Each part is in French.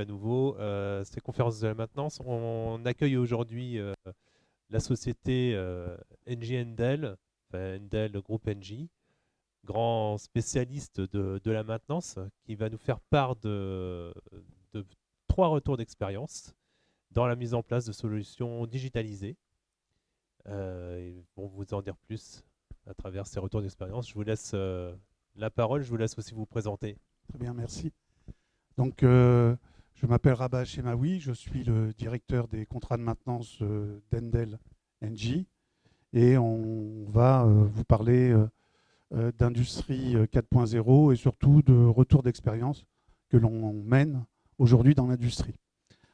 à nouveau. C'est Conférence de la maintenance. On accueille aujourd'hui la société Engie Endel, enfin Endel Group Engie, grand spécialiste de la maintenance, qui va nous faire part de 3 retours d'expérience dans la mise en place de solutions digitalisées. Ils vont vous en dire plus à travers ces retours d'expérience. Je vous laisse la parole, je vous laisse aussi vous présenter. Très bien, merci. Donc, je m'appelle Rabah Chemaoui, je suis le directeur des contrats de maintenance d'Endel Engie et on va vous parler d'industrie 4.0 et surtout de retour d'expérience que l'on mène aujourd'hui dans l'industrie.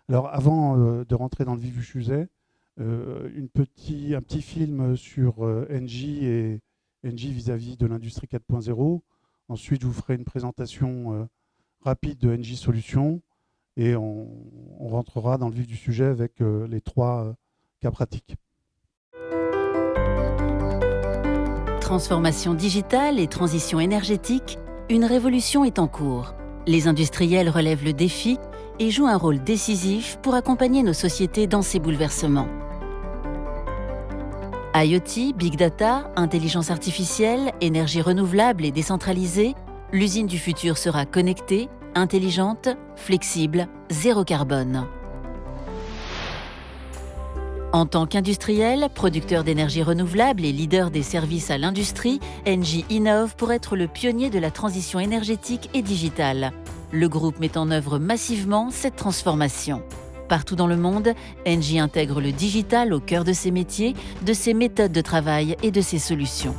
Alors, avant de rentrer dans le vif du sujet, un petit film sur Engie et Engie vis-à-vis de l'industrie 4.0. Ensuite, je vous ferai une présentation rapide de Engie Solutions et on rentrera dans le vif du sujet avec les 3 cas pratiques. Transformation digitale et transition énergétique, une révolution est en cours. Les industriels relèvent le défi et jouent un rôle décisif pour accompagner nos sociétés dans ces bouleversements. IoT, Big Data, intelligence artificielle, énergie renouvelable et décentralisée, l'usine du futur sera connectée, intelligente, flexible, zéro carbone. En tant qu'industriel, producteur d'énergie renouvelable et leader des services à l'industrie, Engie innove pour être le pionnier de la transition énergétique et digitale. Le groupe met en œuvre massivement cette transformation. Partout dans le monde, Engie intègre le digital au cœur de ses métiers, de ses méthodes de travail et de ses solutions.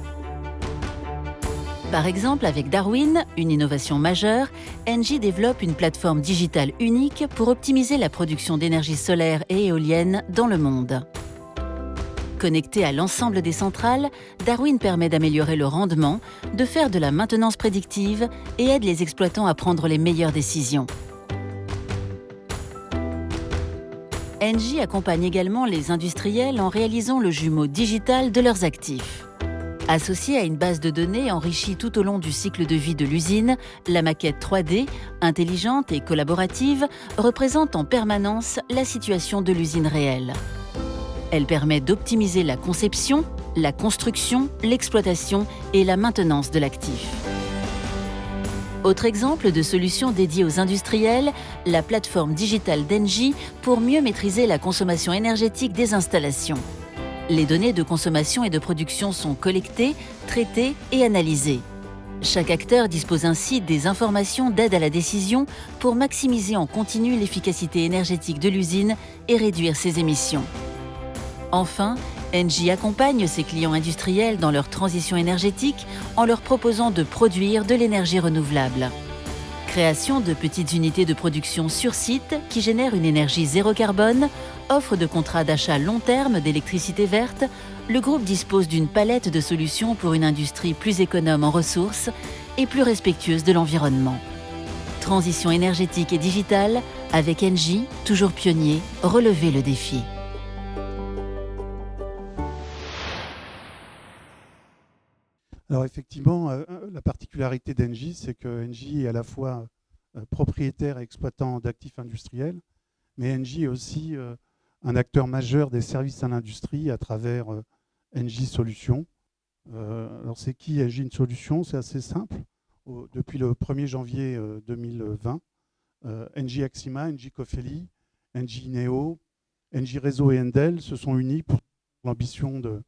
Par exemple, avec Darwin, une innovation majeure, Engie développe une plateforme digitale unique pour optimiser la production d'énergie solaire et éolienne dans le monde. Connecté à l'ensemble des centrales, Darwin permet d'améliorer le rendement, de faire de la maintenance prédictive et aide les exploitants à prendre les meilleures décisions. Engie accompagne également les industriels en réalisant le jumeau digital de leurs actifs. Associée à une base de données enrichie tout au long du cycle de vie de l'usine, la maquette 3D, intelligente et collaborative, représente en permanence la situation de l'usine réelle. Elle permet d'optimiser la conception, la construction, l'exploitation et la maintenance de l'actif. Autre exemple de solution dédiée aux industriels, la plateforme digitale d'Engie pour mieux maîtriser la consommation énergétique des installations. Les données de consommation et de production sont collectées, traitées et analysées. Chaque acteur dispose ainsi des informations d'aide à la décision pour maximiser en continu l'efficacité énergétique de l'usine et réduire ses émissions. Enfin, Engie accompagne ses clients industriels dans leur transition énergétique en leur proposant de produire de l'énergie renouvelable. Création de petites unités de production sur site qui génèrent une énergie zéro carbone, offre de contrats d'achat long terme d'électricité verte, le groupe dispose d'une palette de solutions pour une industrie plus économe en ressources et plus respectueuse de l'environnement. Transition énergétique et digitale, avec Engie, toujours pionnier, relevez le défi. Alors effectivement, la particularité d'Engie, c'est que Engie est à la fois propriétaire et exploitant d'actifs industriels, mais Engie est aussi un acteur majeur des services à l'industrie à travers Engie Solutions. Alors c'est qui Engie Solutions? C'est assez simple. Depuis le 1er janvier 2020, Engie Axima, Engie Cofeli, Engie Neo, Engie Réseau et Endel se sont unis pour l'ambition de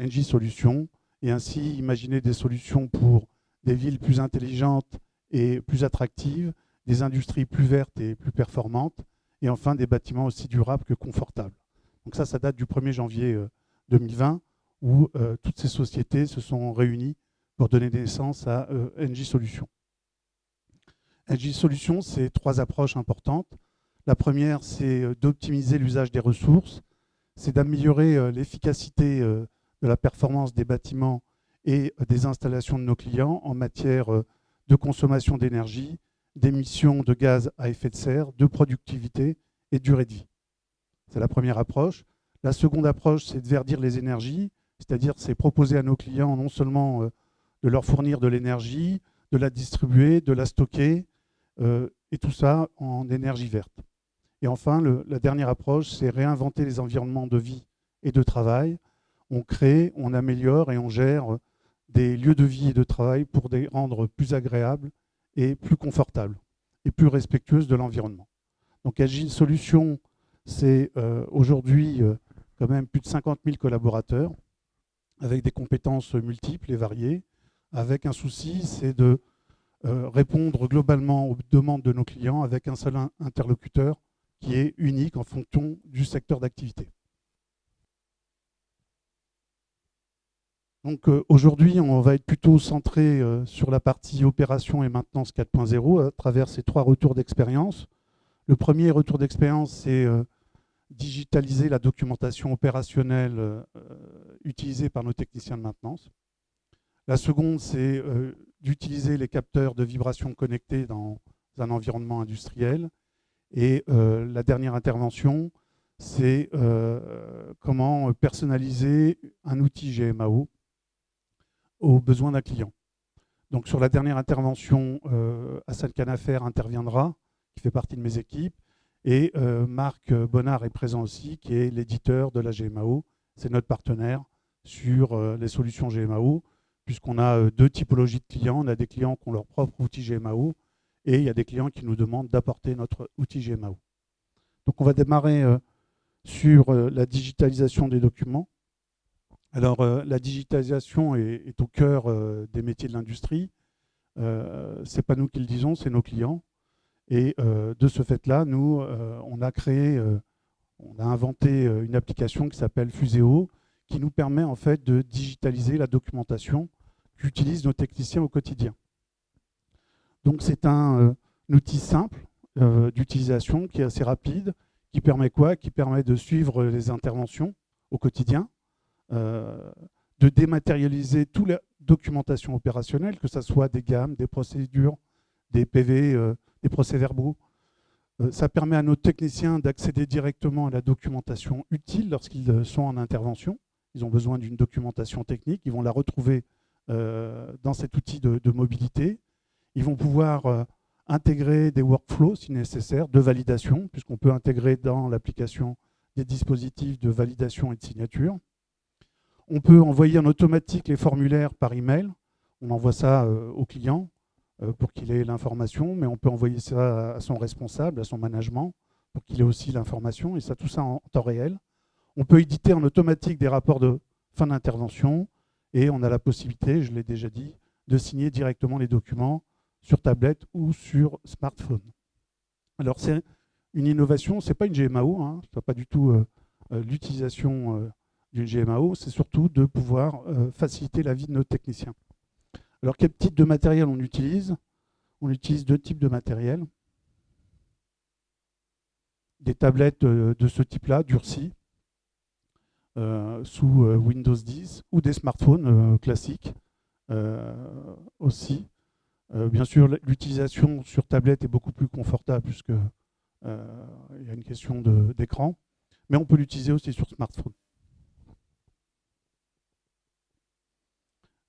Engie Solutions et ainsi imaginer des solutions pour des villes plus intelligentes et plus attractives, des industries plus vertes et plus performantes, et enfin des bâtiments aussi durables que confortables. Donc ça date du 1er janvier 2020, où toutes ces sociétés se sont réunies pour donner naissance à Engie Solutions. Engie Solutions, c'est 3 approches importantes. La première, c'est d'optimiser l'usage des ressources, c'est d'améliorer l'efficacité de la performance des bâtiments et des installations de nos clients en matière de consommation d'énergie, d'émissions de gaz à effet de serre, de productivité et de durée de vie. C'est la première approche. La seconde approche, c'est de verdir les énergies, c'est-à-dire c'est proposer à nos clients non seulement de leur fournir de l'énergie, de la distribuer, de la stocker et tout ça en énergie verte. Et enfin, la dernière approche, c'est réinventer les environnements de vie et de travail. On crée, on améliore et on gère des lieux de vie et de travail pour les rendre plus agréables et plus confortables et plus respectueuses de l'environnement. Donc Agile Solutions, c'est aujourd'hui quand même plus de 50 000 collaborateurs avec des compétences multiples et variées, avec un souci, c'est de répondre globalement aux demandes de nos clients avec un seul interlocuteur qui est unique en fonction du secteur d'activité. Donc aujourd'hui, on va être plutôt centré sur la partie opération et maintenance 4.0 à travers ces 3 retours d'expérience. Le premier retour d'expérience, c'est digitaliser la documentation opérationnelle utilisée par nos techniciens de maintenance. La seconde, c'est d'utiliser les capteurs de vibration connectés dans un environnement industriel. Et la dernière intervention, c'est comment personnaliser un outil GMAO aux besoins d'un client. Donc sur la dernière intervention, Hassan Kanafer interviendra, qui fait partie de mes équipes, et Marc Bonnard est présent aussi, qui est l'éditeur de la GMAO. C'est notre partenaire sur les solutions GMAO, puisqu'on a 2 typologies de clients. On a des clients qui ont leur propre outil GMAO, et il y a des clients qui nous demandent d'apporter notre outil GMAO. Donc on va démarrer sur la digitalisation des documents. Alors la digitalisation est au cœur des métiers de l'industrie. Ce n'est pas nous qui le disons, c'est nos clients. Et de ce fait-là, nous, on a inventé une application qui s'appelle Fuséo, qui nous permet en fait de digitaliser la documentation qu'utilisent nos techniciens au quotidien. Donc c'est un outil simple d'utilisation qui est assez rapide, qui permet quoi? Qui permet de suivre les interventions au quotidien, de dématérialiser toute la documentation opérationnelle, que ce soit des gammes, des procédures, des PV, des procès-verbaux. Ça permet à nos techniciens d'accéder directement à la documentation utile lorsqu'ils sont en intervention. Ils ont besoin d'une documentation technique, ils vont la retrouver dans cet outil de mobilité. Ils vont pouvoir intégrer des workflows si nécessaire, de validation, puisqu'on peut intégrer dans l'application des dispositifs de validation et de signature. On peut envoyer en automatique les formulaires par email. On envoie ça au client pour qu'il ait l'information, mais on peut envoyer ça à son responsable, à son management, pour qu'il ait aussi l'information, et ça, tout ça en temps réel. On peut éditer en automatique des rapports de fin d'intervention, et on a la possibilité, je l'ai déjà dit, de signer directement les documents sur tablette ou sur smartphone. Alors c'est une innovation, ce n'est pas une GMAO, hein, ce n'est pas du tout l'utilisation d'une GMAO, c'est surtout de pouvoir faciliter la vie de nos techniciens. Alors quel type de matériel on utilise? On utilise 2 types de matériel. Des tablettes de ce type-là, durcies, sous Windows 10, ou des smartphones classiques aussi. Bien sûr, l'utilisation sur tablette est beaucoup plus confortable puisqu'il y a une question d'écran, mais on peut l'utiliser aussi sur smartphone.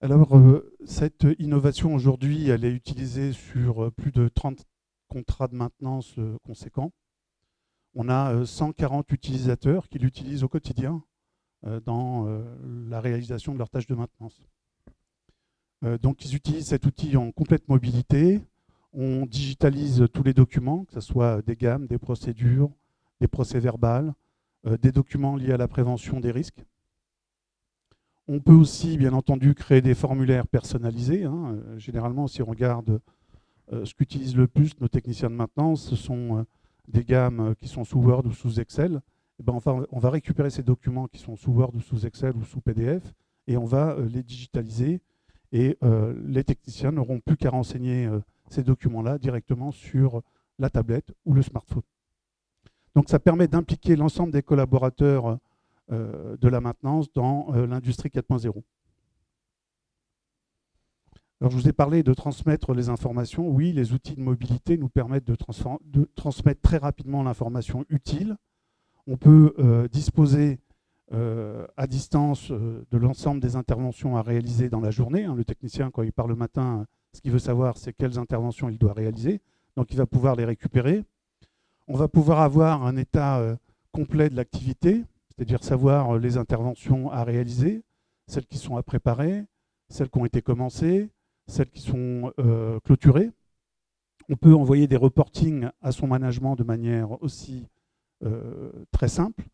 Alors, cette innovation aujourd'hui, elle est utilisée sur plus de 30 contrats de maintenance conséquents. On a 140 utilisateurs qui l'utilisent au quotidien dans la réalisation de leurs tâches de maintenance. Donc ils utilisent cet outil en complète mobilité. On digitalise tous les documents, que ce soit des gammes, des procédures, des procès-verbales, des documents liés à la prévention des risques. On peut aussi, bien entendu, créer des formulaires personnalisés. Hein. Généralement, si on regarde ce qu'utilisent le plus nos techniciens de maintenance, ce sont des gammes qui sont sous Word ou sous Excel. Et ben, enfin, on va récupérer ces documents qui sont sous Word ou sous Excel ou sous PDF et on va les digitaliser. Et les techniciens n'auront plus qu'à renseigner ces documents-là directement sur la tablette ou le smartphone. Donc ça permet d'impliquer l'ensemble des collaborateurs de la maintenance dans l'industrie 4.0. Alors je vous ai parlé de transmettre les informations. Oui, les outils de mobilité nous permettent de transmettre très rapidement l'information utile. On peut disposer à distance de l'ensemble des interventions à réaliser dans la journée. Le technicien, quand il part le matin, ce qu'il veut savoir, c'est quelles interventions il doit réaliser. donc il va pouvoir les récupérer. On va pouvoir avoir un état complet de l'activité, c'est-à-dire savoir les interventions à réaliser, celles qui sont à préparer, celles qui ont été commencées, celles qui sont clôturées. On peut envoyer des reportings à son management de manière aussi très simple.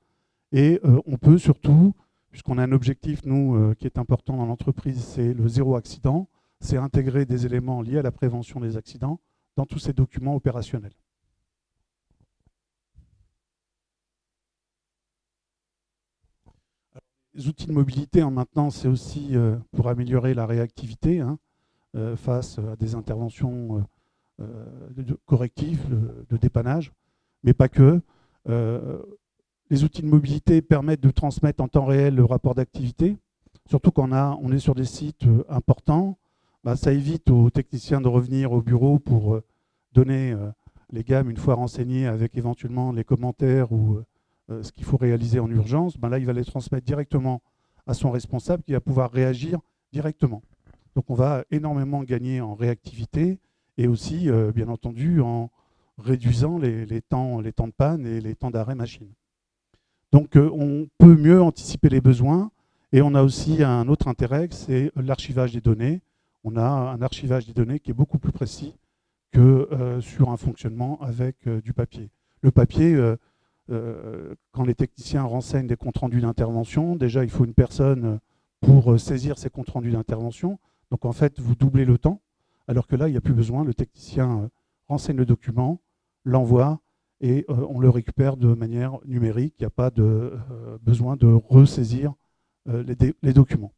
Et on peut surtout, puisqu'on a un objectif, nous, qui est important dans l'entreprise, c'est le zéro accident, c'est intégrer des éléments liés à la prévention des accidents dans tous ces documents opérationnels. Les outils de mobilité, maintenant, c'est aussi pour améliorer la réactivité face à des interventions correctives, de dépannage, mais pas que. Les outils de mobilité permettent de transmettre en temps réel le rapport d'activité, surtout quand on est sur des sites importants. Ça évite aux techniciens de revenir au bureau pour donner les gammes une fois renseignés avec éventuellement les commentaires ou ce qu'il faut réaliser en urgence. Là, il va les transmettre directement à son responsable qui va pouvoir réagir directement. Donc on va énormément gagner en réactivité et aussi, bien entendu, en réduisant les temps de panne et les temps d'arrêt machine. Donc on peut mieux anticiper les besoins et on a aussi un autre intérêt, c'est l'archivage des données. On a un archivage des données qui est beaucoup plus précis que sur un fonctionnement avec du papier. Le papier, quand les techniciens renseignent des comptes rendus d'intervention, déjà il faut une personne pour saisir ces comptes rendus d'intervention. Donc en fait, vous doublez le temps, alors que là, il n'y a plus besoin. Le technicien renseigne le document, l'envoie, et on le récupère de manière numérique. Il n'y a pas de besoin de ressaisir les documents.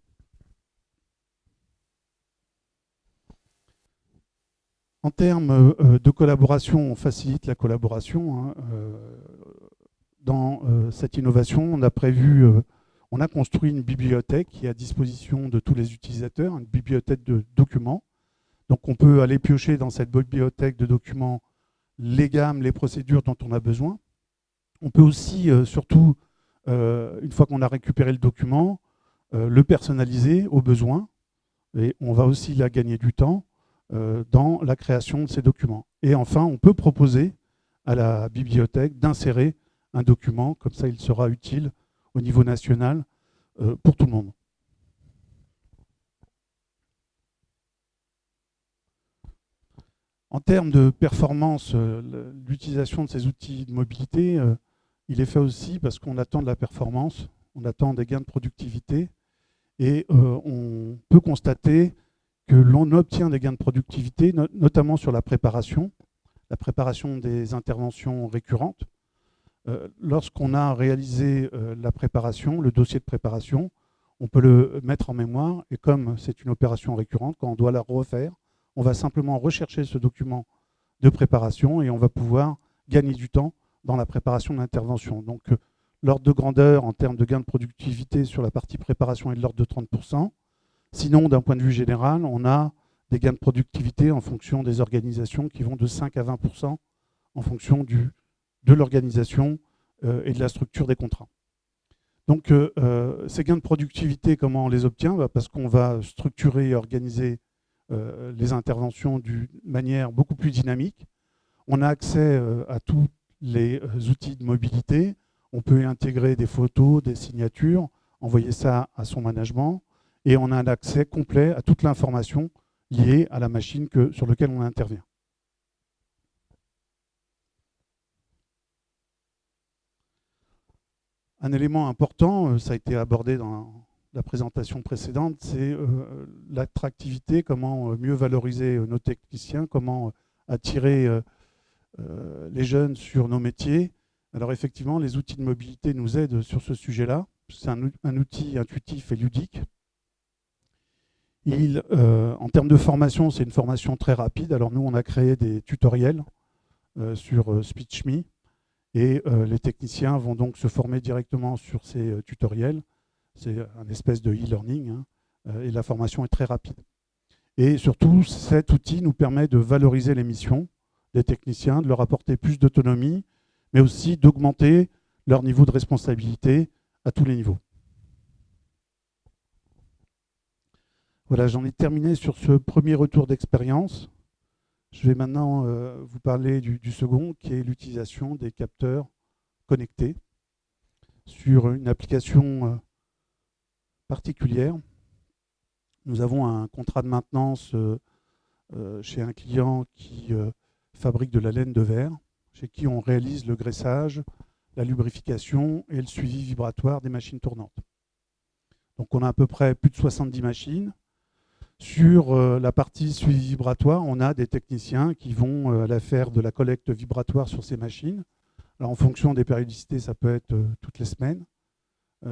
En termes de collaboration, on facilite la collaboration. Dans cette innovation, on a construit une bibliothèque qui est à disposition de tous les utilisateurs, une bibliothèque de documents. Donc on peut aller piocher dans cette bibliothèque de documents les gammes, les procédures dont on a besoin. On peut aussi, surtout, une fois qu'on a récupéré le document, le personnaliser au besoin. Et on va aussi là gagner du temps dans la création de ces documents. Et enfin, on peut proposer à la bibliothèque d'insérer un document, comme ça il sera utile au niveau national pour tout le monde. En termes de performance, l'utilisation de ces outils de mobilité, il est fait aussi parce qu'on attend de la performance, on attend des gains de productivité et on peut constater que l'on obtient des gains de productivité, notamment sur la préparation des interventions récurrentes. Lorsqu'on a réalisé la préparation, le dossier de préparation, on peut le mettre en mémoire et comme c'est une opération récurrente, quand on doit la refaire, on va simplement rechercher ce document de préparation et on va pouvoir gagner du temps dans la préparation de l'intervention. Donc l'ordre de grandeur en termes de gains de productivité sur la partie préparation est de l'ordre de 30%. Sinon, d'un point de vue général, on a des gains de productivité en fonction des organisations qui vont de 5 à 20% en fonction de l'organisation et de la structure des contrats. Donc ces gains de productivité, comment on les obtient? Parce qu'on va structurer et organiser les interventions d'une manière beaucoup plus dynamique. On a accès à tous les outils de mobilité. On peut y intégrer des photos, des signatures, envoyer ça à son management. Et on a un accès complet à toute l'information liée à la machine sur laquelle on intervient. Un élément important, ça a été abordé dans la présentation précédente, c'est l'attractivité, comment mieux valoriser nos techniciens, comment attirer les jeunes sur nos métiers. Alors effectivement, les outils de mobilité nous aident sur ce sujet-là. C'est un outil intuitif et ludique. En termes de formation, c'est une formation très rapide. Alors nous, on a créé des tutoriels sur SpeechMe et les techniciens vont donc se former directement sur ces tutoriels. C'est un espèce de e-learning et la formation est très rapide. Et surtout, cet outil nous permet de valoriser les missions des techniciens, de leur apporter plus d'autonomie, mais aussi d'augmenter leur niveau de responsabilité à tous les niveaux. Voilà, j'en ai terminé sur ce premier retour d'expérience. Je vais maintenant vous parler du second, qui est l'utilisation des capteurs connectés sur une application particulière. Nous avons un contrat de maintenance chez un client qui fabrique de la laine de verre, chez qui on réalise le graissage, la lubrification et le suivi vibratoire des machines tournantes. Donc on a à peu près plus de 70 machines. Sur la partie suivi vibratoire, on a des techniciens qui vont faire de la collecte vibratoire sur ces machines. Alors en fonction des périodicités, ça peut être toutes les semaines,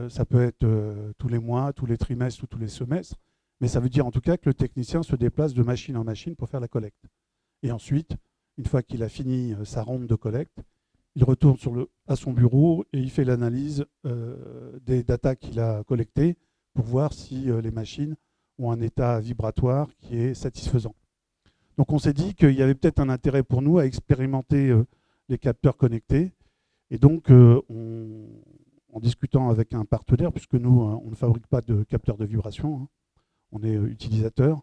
ça peut être tous les mois, tous les trimestres ou tous les semestres. Mais ça veut dire en tout cas que le technicien se déplace de machine en machine pour faire la collecte. Et ensuite, une fois qu'il a fini sa ronde de collecte, il retourne à son bureau et il fait l'analyse des datas qu'il a collectées pour voir si les machines ont un état vibratoire qui est satisfaisant. Donc on s'est dit qu'il y avait peut-être un intérêt pour nous à expérimenter les capteurs connectés. Et donc en discutant avec un partenaire, puisque nous on ne fabrique pas de capteurs de vibration, hein, on est utilisateur,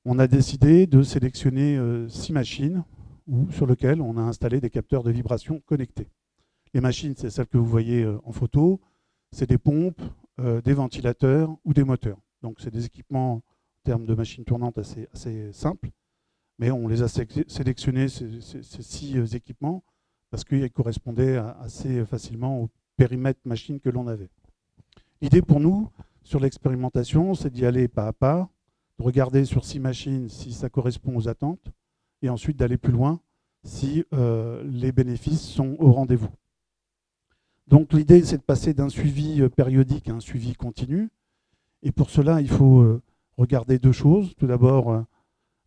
on a décidé de sélectionner 6 machines sur lesquelles on a installé des capteurs de vibration connectés. Les machines, c'est celles que vous voyez en photo, c'est des pompes, des ventilateurs ou des moteurs. Donc c'est des équipements en termes de machines tournantes assez simples, mais on les a sélectionnés, ces 6 équipements, parce qu'ils correspondaient assez facilement au périmètre machine que l'on avait. L'idée pour nous, sur l'expérimentation, c'est d'y aller pas à pas, de regarder sur 6 machines si ça correspond aux attentes, et ensuite d'aller plus loin si les bénéfices sont au rendez-vous. Donc l'idée, c'est de passer d'un suivi périodique à un suivi continu. Et pour cela, il faut regarder 2 choses. Tout d'abord,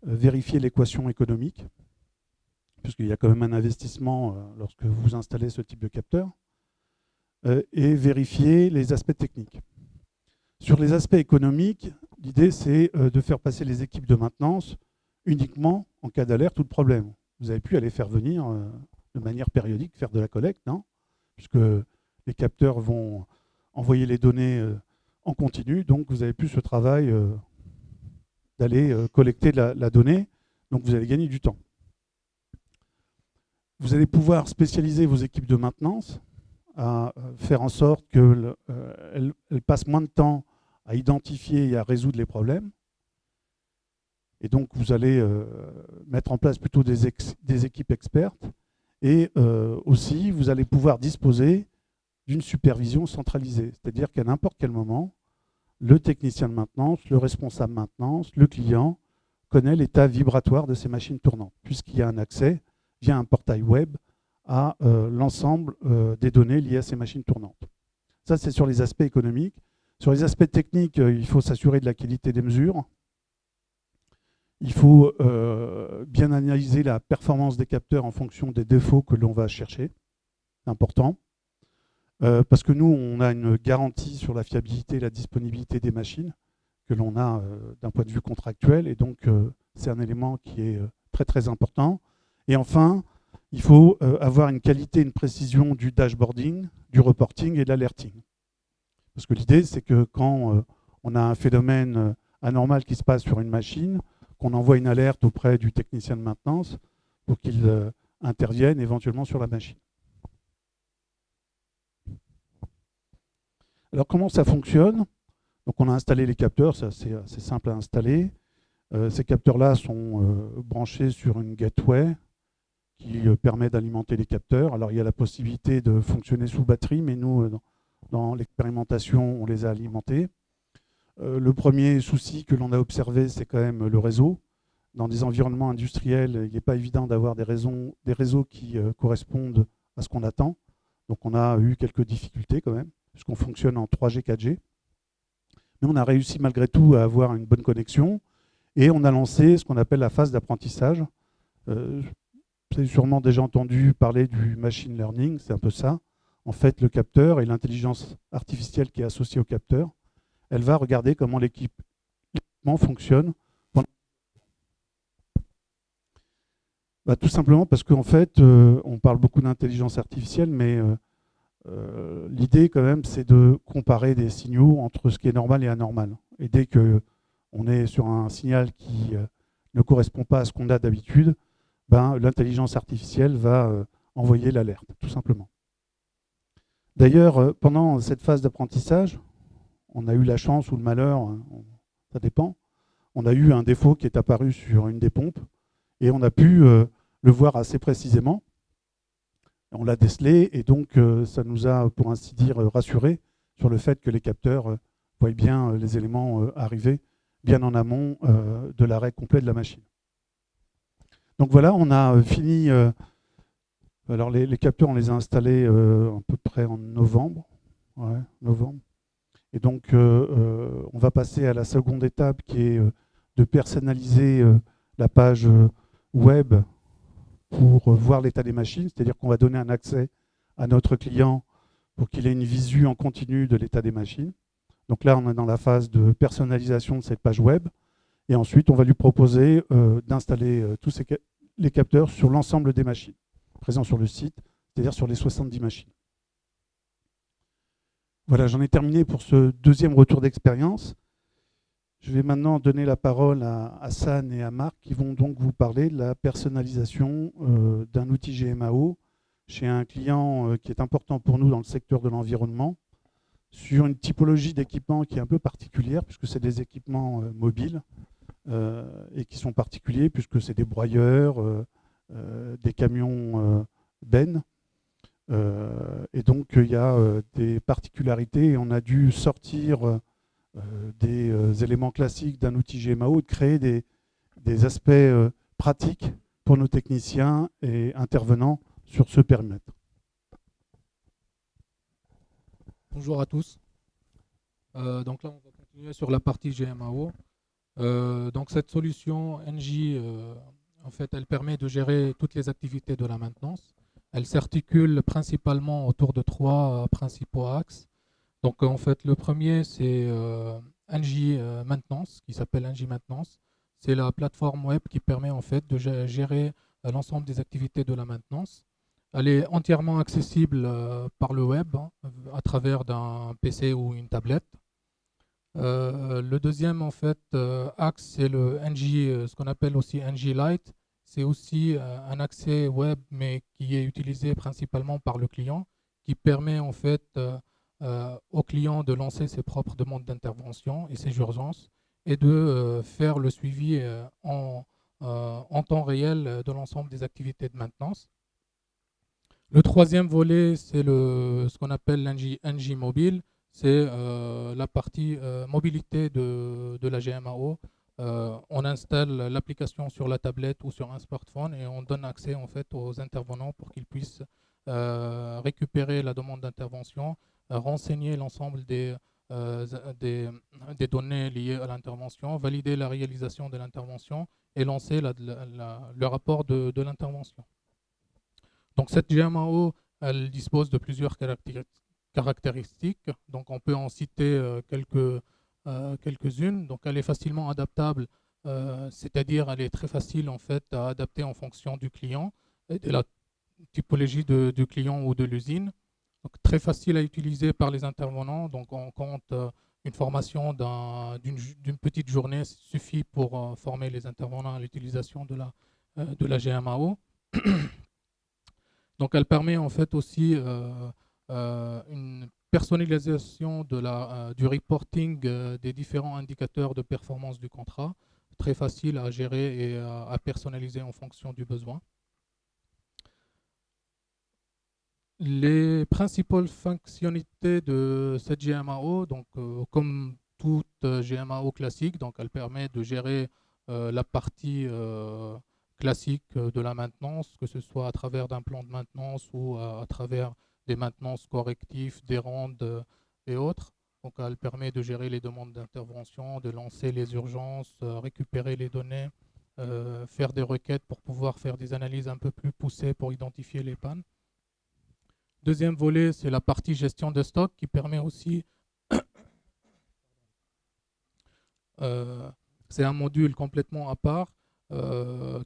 vérifier l'équation économique, puisqu'il y a quand même un investissement lorsque vous installez ce type de capteur, et vérifier les aspects techniques. Sur les aspects économiques, l'idée, c'est de faire passer les équipes de maintenance uniquement en cas d'alerte ou de problème. Vous avez pu aller faire venir de manière périodique, faire de la collecte, non ? Puisque les capteurs vont envoyer les données en continu, donc vous avez plus ce travail d'aller collecter la donnée, donc vous allez gagner du temps. Vous allez pouvoir spécialiser vos équipes de maintenance à faire en sorte qu'elles passent moins de temps à identifier et à résoudre les problèmes. Et donc vous allez mettre en place plutôt des équipes expertes, et aussi vous allez pouvoir disposer d'une supervision centralisée. C'est-à-dire qu'à n'importe quel moment, le technicien de maintenance, le responsable maintenance, le client connaît l'état vibratoire de ces machines tournantes, puisqu'il y a un accès via un portail web à l'ensemble des données liées à ces machines tournantes. Ça, c'est sur les aspects économiques. Sur les aspects techniques, il faut s'assurer de la qualité des mesures. Il faut bien analyser la performance des capteurs en fonction des défauts que l'on va chercher. C'est important. Parce que nous, on a une garantie sur la fiabilité et la disponibilité des machines que l'on a d'un point de vue contractuel. Et donc, c'est un élément qui est très, très important. Et enfin, il faut avoir une qualité, une précision du dashboarding, du reporting et de l'alerting. Parce que l'idée, c'est que quand on a un phénomène anormal qui se passe sur une machine, qu'on envoie une alerte auprès du technicien de maintenance pour qu'il intervienne éventuellement sur la machine. Alors comment ça fonctionne? Donc on a installé les capteurs, c'est assez simple à installer. Ces capteurs-là sont branchés sur une gateway qui permet d'alimenter les capteurs. Alors il y a la possibilité de fonctionner sous batterie, mais nous, dans l'expérimentation, on les a alimentés. Le premier souci que l'on a observé, c'est quand même le réseau. Dans des environnements industriels, il n'est pas évident d'avoir des réseaux qui correspondent à ce qu'on attend. Donc on a eu quelques difficultés quand même, puisqu'on fonctionne en 3G, 4G. Mais on a réussi malgré tout à avoir une bonne connexion. Et on a lancé ce qu'on appelle la phase d'apprentissage. Vous avez sûrement déjà entendu parler du machine learning, c'est un peu ça. En fait, le capteur et l'intelligence artificielle qui est associée au capteur, elle va regarder comment l'équipement fonctionne. Tout simplement parce qu'en fait, on parle beaucoup d'intelligence artificielle, mais l'idée quand même, c'est de comparer des signaux entre ce qui est normal et anormal. Et dès qu'on est sur un signal qui ne correspond pas à ce qu'on a d'habitude, l'intelligence artificielle va envoyer l'alerte, tout simplement. D'ailleurs, pendant cette phase d'apprentissage, on a eu la chance ou le malheur, hein, ça dépend, on a eu un défaut qui est apparu sur une des pompes et on a pu le voir assez précisément. On l'a décelé et donc ça nous a, pour ainsi dire, rassurés sur le fait que les capteurs voient bien les éléments arriver bien en amont de l'arrêt complet de la machine. Donc voilà, on a fini. Alors les capteurs, on les a installés à peu près en novembre. Ouais, novembre. Et donc on va passer à la seconde étape qui est de personnaliser la page web pour voir l'état des machines, c'est-à-dire qu'on va donner un accès à notre client pour qu'il ait une visu en continu de l'état des machines. Donc là, on est dans la phase de personnalisation de cette page web. Et ensuite, on va lui proposer d'installer tous les capteurs sur l'ensemble des machines présents sur le site, c'est-à-dire sur les 70 machines. Voilà, j'en ai terminé pour ce deuxième retour d'expérience. Je vais maintenant donner la parole à Hassan et à Marc qui vont donc vous parler de la personnalisation d'un outil GMAO chez un client qui est important pour nous dans le secteur de l'environnement, sur une typologie d'équipement qui est un peu particulière, puisque c'est des équipements mobiles et qui sont particuliers, puisque c'est des broyeurs, des camions bennes. Et donc, il y a des particularités et on a dû sortir des éléments classiques d'un outil GMAO et de créer des aspects pratiques pour nos techniciens et intervenants sur ce périmètre. Bonjour à tous. Donc là, on va continuer sur la partie GMAO. Donc cette solution NJ, en fait, elle permet de gérer toutes les activités de la maintenance. Elle s'articule principalement autour de trois principaux axes. Donc en fait, le premier, c'est NJ Maintenance, qui s'appelle NJ Maintenance. C'est la plateforme web qui permet en fait de gérer l'ensemble des activités de la maintenance. Elle est entièrement accessible par le web, hein, à travers d'un PC ou une tablette. Le deuxième en fait, axe, c'est le NJ, ce qu'on appelle aussi NJ Lite. C'est aussi un accès web, mais qui est utilisé principalement par le client, qui permet en fait au client de lancer ses propres demandes d'intervention et ses urgences, et de faire le suivi en temps réel de l'ensemble des activités de maintenance. Le troisième volet, c'est ce qu'on appelle l'NJ Mobile. C'est la partie mobilité de la GMAO. On installe l'application sur la tablette ou sur un smartphone et on donne accès en fait aux intervenants pour qu'ils puissent récupérer la demande d'intervention, renseigner l'ensemble des données liées à l'intervention, valider la réalisation de l'intervention et lancer le rapport de l'intervention. Donc cette GMAO, elle dispose de plusieurs caractéristiques. Donc on peut en citer quelques-unes. Donc elle est facilement adaptable, c'est-à-dire elle est très facile en fait à adapter en fonction du client et de la typologie du client ou de l'usine. Donc très facile à utiliser par les intervenants. Donc on compte une formation d'une petite journée suffit pour former les intervenants à l'utilisation de la GMAO. Donc elle permet en fait aussi une personnalisation du reporting des différents indicateurs de performance du contrat, très facile à gérer et à personnaliser en fonction du besoin. Les principales fonctionnalités de cette GMAO, donc comme toute GMAO classique, donc elle permet de gérer la partie classique de la maintenance, que ce soit à travers d'un plan de maintenance ou à travers des maintenances correctives, des rondes et autres. Donc elle permet de gérer les demandes d'intervention, de lancer les urgences, récupérer les données, faire des requêtes pour pouvoir faire des analyses un peu plus poussées pour identifier les pannes. Deuxième volet, c'est la partie gestion de stock qui permet aussi, c'est un module complètement à part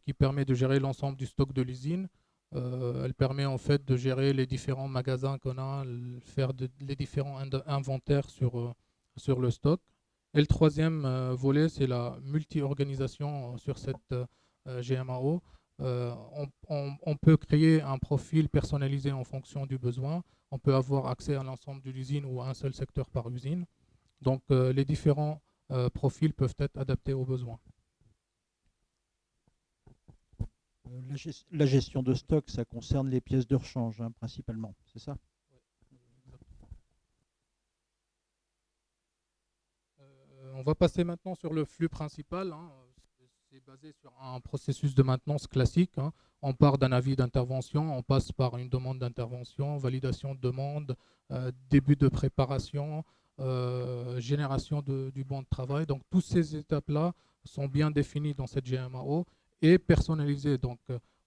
qui permet de gérer l'ensemble du stock de l'usine. Elle permet en fait de gérer les différents magasins qu'on a, faire les différents inventaires sur le stock. Et le troisième volet, c'est la multi-organisation sur cette GMAO. on peut créer un profil personnalisé en fonction du besoin. On peut avoir accès à l'ensemble de l'usine ou à un seul secteur par usine. Donc les différents profils peuvent être adaptés aux besoins. La gestion de stock, ça concerne les pièces de rechange, hein, principalement, c'est ça? On va passer maintenant sur le flux principal. Hein. C'est basé sur un processus de maintenance classique. Hein. On part d'un avis d'intervention, on passe par une demande d'intervention, validation de demande, début de préparation, génération du bon de travail. Donc, toutes ces étapes-là sont bien définies dans cette GMAO et personnalisées. Donc,